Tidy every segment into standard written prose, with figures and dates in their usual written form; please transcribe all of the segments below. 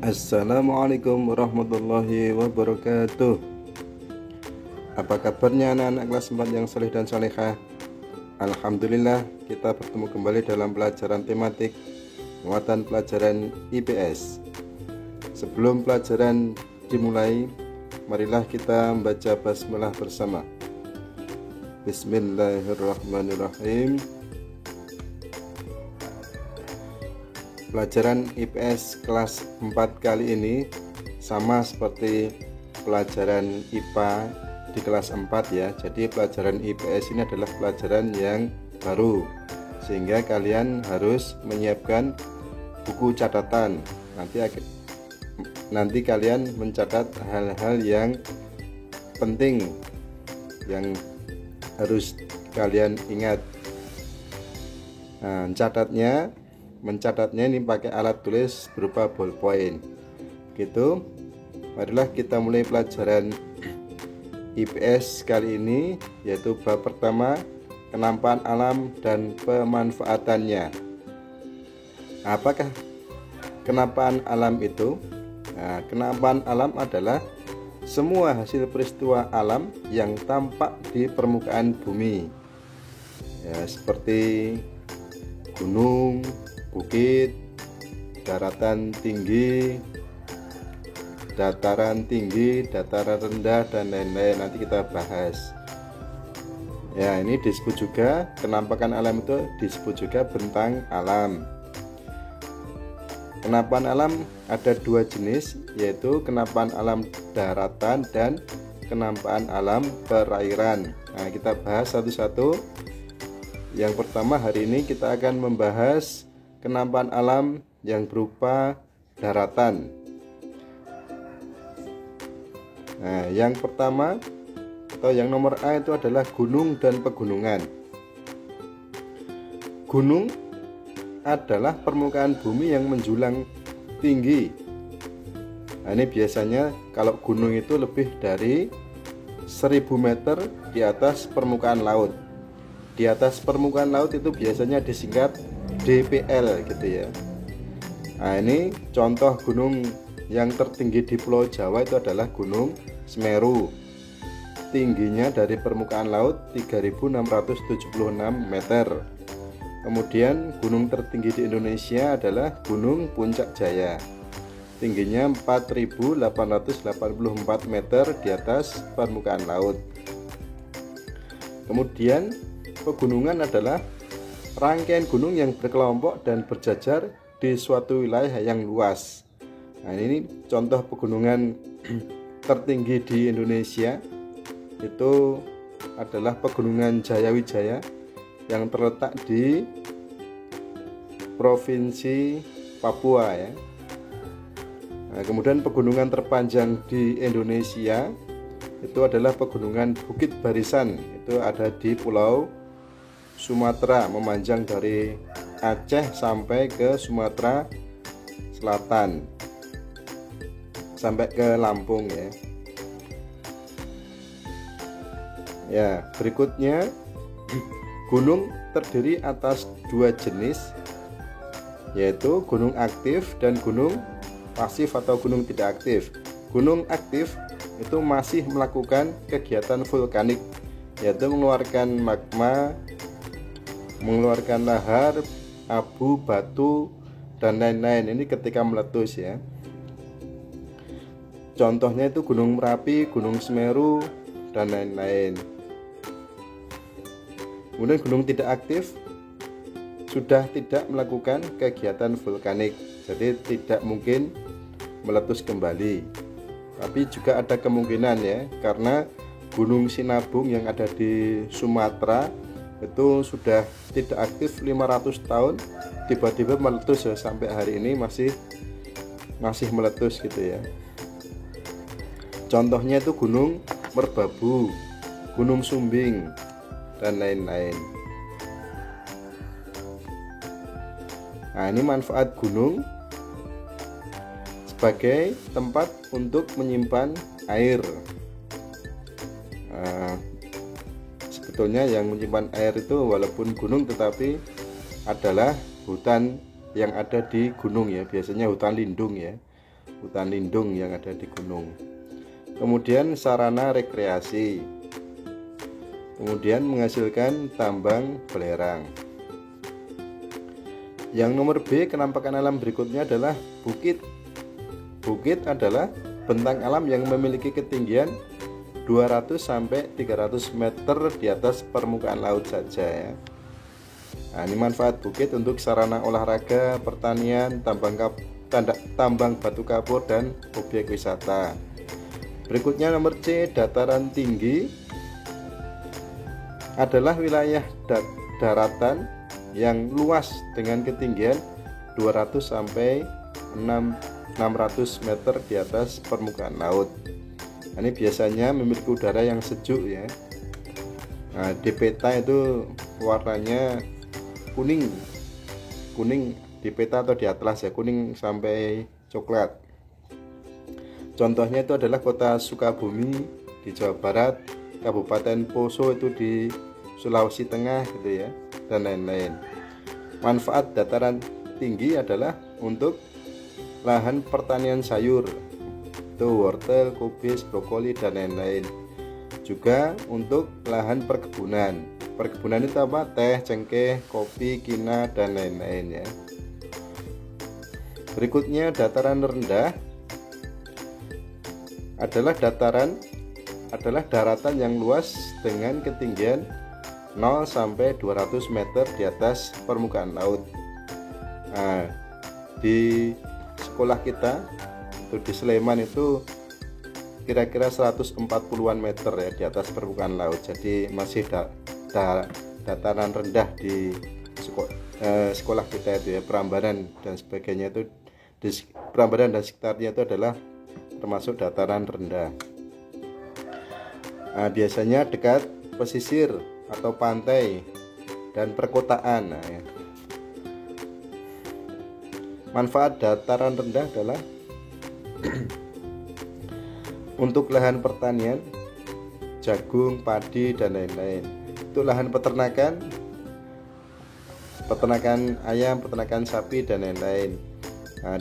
Assalamualaikum warahmatullahi wabarakatuh. Apa kabarnya anak-anak kelas 4 yang saleh dan salehah? Alhamdulillah, kita bertemu kembali dalam pelajaran tematik muatan pelajaran IPS. Sebelum pelajaran dimulai, marilah kita membaca basmalah bersama. Bismillahirrahmanirrahim. Pelajaran IPS kelas 4 kali ini sama seperti pelajaran IPA di kelas 4 ya. Jadi pelajaran IPS ini adalah pelajaran yang baru, sehingga kalian harus menyiapkan buku catatan. Nanti kalian mencatat hal-hal yang penting yang harus kalian ingat. Nah, mencatatnya ini pakai alat tulis berupa ballpoint gitu. Marilah kita mulai pelajaran IPS kali ini, yaitu bab pertama, kenampakan alam dan pemanfaatannya. Apakah kenampakan alam itu? Nah, kenampakan alam adalah semua hasil peristiwa alam yang tampak di permukaan bumi ya, seperti gunung, bukit, daratan tinggi, dataran tinggi, dataran rendah, dan lain-lain. Nanti kita bahas. Ya, ini disebut juga kenampakan alam, itu disebut juga bentang alam. Kenampakan alam ada dua jenis, yaitu kenampakan alam daratan dan kenampakan alam perairan. Nah, kita bahas satu-satu. Yang pertama, hari ini kita akan membahas kenampakan alam yang berupa daratan. Nah, yang pertama atau yang nomor A itu adalah gunung dan pegunungan. Gunung adalah permukaan bumi yang menjulang tinggi. Nah, ini biasanya kalau gunung itu lebih dari 1000 meter di atas permukaan laut. Di atas permukaan laut itu biasanya disingkat DPL gitu ya. Nah, ini contoh gunung yang tertinggi di Pulau Jawa itu adalah Gunung Semeru. Tingginya dari permukaan laut 3676 meter. Kemudian gunung tertinggi di Indonesia adalah Gunung Puncak Jaya. Tingginya 4884 meter di atas permukaan laut. Kemudian pegunungan adalah rangkaian gunung yang berkelompok dan berjajar di suatu wilayah yang luas. Nah, ini contoh pegunungan tertinggi di Indonesia itu adalah Pegunungan Jayawijaya yang terletak di Provinsi Papua ya. Nah, kemudian pegunungan terpanjang di Indonesia itu adalah Pegunungan Bukit Barisan, itu ada di Pulau Sumatera, memanjang dari Aceh sampai ke Sumatera Selatan, sampai ke Lampung ya. Ya, berikutnya gunung terdiri atas dua jenis, yaitu gunung aktif dan gunung pasif atau gunung tidak aktif. Gunung aktif itu masih melakukan kegiatan vulkanik, yaitu mengeluarkan magma, mengeluarkan lahar, abu, batu, dan lain-lain. Ini ketika meletus ya. Contohnya itu Gunung Merapi, Gunung Semeru, dan lain-lain. Kemudian gunung tidak aktif sudah tidak melakukan kegiatan vulkanik, jadi tidak mungkin meletus kembali. Tapi juga ada kemungkinan ya, karena Gunung Sinabung yang ada di Sumatera itu sudah tidak aktif 500 tahun, tiba-tiba meletus ya, sampai hari ini masih meletus gitu ya. Contohnya itu Gunung Merbabu, Gunung Sumbing, dan lain-lain. Nah, ini manfaat gunung sebagai tempat untuk menyimpan air. Nah, sebetulnya yang menyimpan air itu walaupun gunung tetapi adalah hutan yang ada di gunung ya, biasanya hutan lindung ya. hutan lindung yang ada di gunung. Kemudian sarana rekreasi, kemudian menghasilkan tambang belerang. Yang nomor B, kenampakan alam berikutnya adalah bukit. Bukit adalah bentang alam yang memiliki ketinggian 200 sampai 300 meter di atas permukaan laut saja ya. Nah, ini manfaat bukit untuk sarana olahraga, pertanian, tambang batu kapur, dan objek wisata. Berikutnya nomor C, dataran tinggi adalah wilayah daratan yang luas dengan ketinggian 200 sampai 600 meter di atas permukaan laut. Nah, ini biasanya memiliki udara yang sejuk ya. Nah, di peta itu warnanya kuning di peta atau di atlas ya, kuning sampai coklat. Contohnya itu adalah kota Sukabumi di Jawa Barat, Kabupaten Poso itu di Sulawesi Tengah gitu ya, dan lain-lain. Manfaat dataran tinggi adalah untuk lahan pertanian sayur, itu wortel, kubis, brokoli, dan lain-lain. Juga untuk lahan perkebunan. Perkebunan itu apa? Teh, cengkeh, kopi, kina, dan lain-lain ya. Berikutnya dataran rendah adalah daratan yang luas dengan ketinggian 0 sampai 200 meter di atas permukaan laut. Nah, di sekolah kita itu di Sleman itu kira-kira 140-an meter ya di atas permukaan laut. Jadi masih dataran rendah di sekolah kita itu ya. Prambanan dan sebagainya itu, di Prambanan dan sekitarnya itu adalah termasuk dataran rendah. Nah, biasanya dekat pesisir atau pantai dan perkotaan. Nah, ya. Manfaat dataran rendah adalah untuk lahan pertanian, jagung, padi, dan lain-lain. Untuk lahan peternakan ayam, peternakan sapi, dan lain-lain. Nah,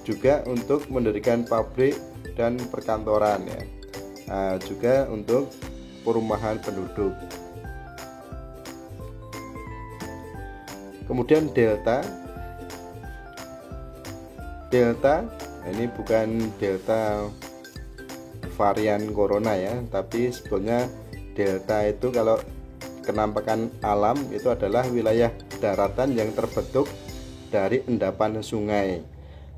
juga untuk mendirikan pabrik dan perkantoran ya. Nah, juga untuk perumahan penduduk. Kemudian delta, ini bukan delta varian corona ya, tapi sebetulnya delta itu kalau kenampakan alam itu adalah wilayah daratan yang terbentuk dari endapan sungai.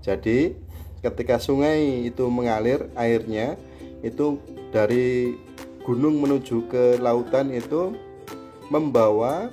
Jadi ketika sungai itu mengalir, airnya itu dari gunung menuju ke lautan itu membawa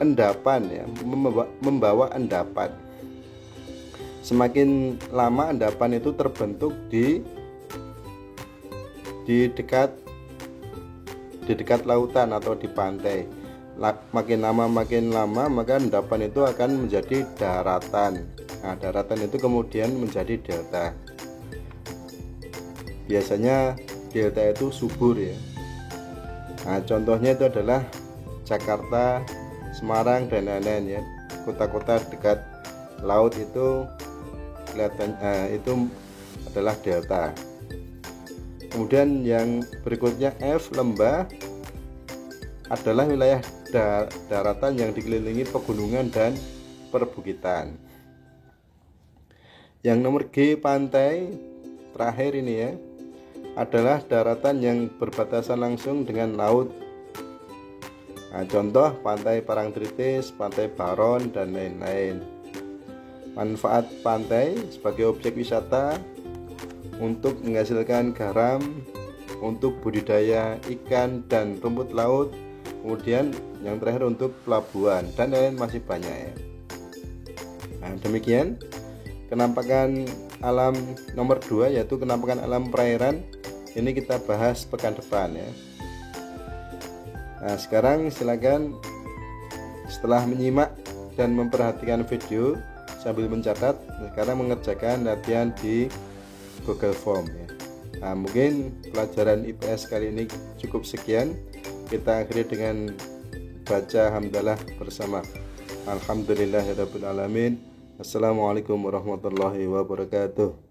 endapan ya, membawa endapan. Semakin lama endapan itu terbentuk di dekat lautan atau di pantai. Makin lama maka endapan itu akan menjadi daratan. Nah, daratan itu kemudian menjadi delta. Biasanya delta itu subur ya. Nah, contohnya itu adalah Jakarta, Semarang, dan lain-lain ya. Kota-kota dekat laut itu kelihatan, itu adalah delta. Kemudian yang berikutnya F, lembah adalah wilayah daratan yang dikelilingi pegunungan dan perbukitan. Yang nomor G, pantai, terakhir ini ya, adalah daratan yang berbatasan langsung dengan laut. Nah, contoh pantai Parangtritis, pantai Baron, dan lain-lain. Manfaat pantai sebagai objek wisata, untuk menghasilkan garam, untuk budidaya ikan dan rumput laut, kemudian yang terakhir untuk pelabuhan, dan lain masih banyak ya. Nah, demikian kenampakan alam nomor 2, yaitu kenampakan alam perairan. Ini kita bahas pekan depan ya. Nah, sekarang silakan setelah menyimak dan memperhatikan video sambil mencatat, sekarang mengerjakan latihan di Google Form ya. Nah, mungkin pelajaran IPS kali ini cukup sekian. Kita akhiri dengan baca hamdalah bersama. Alhamdulillahirabbil alamin. Assalamualaikum warahmatullahi wabarakatuh.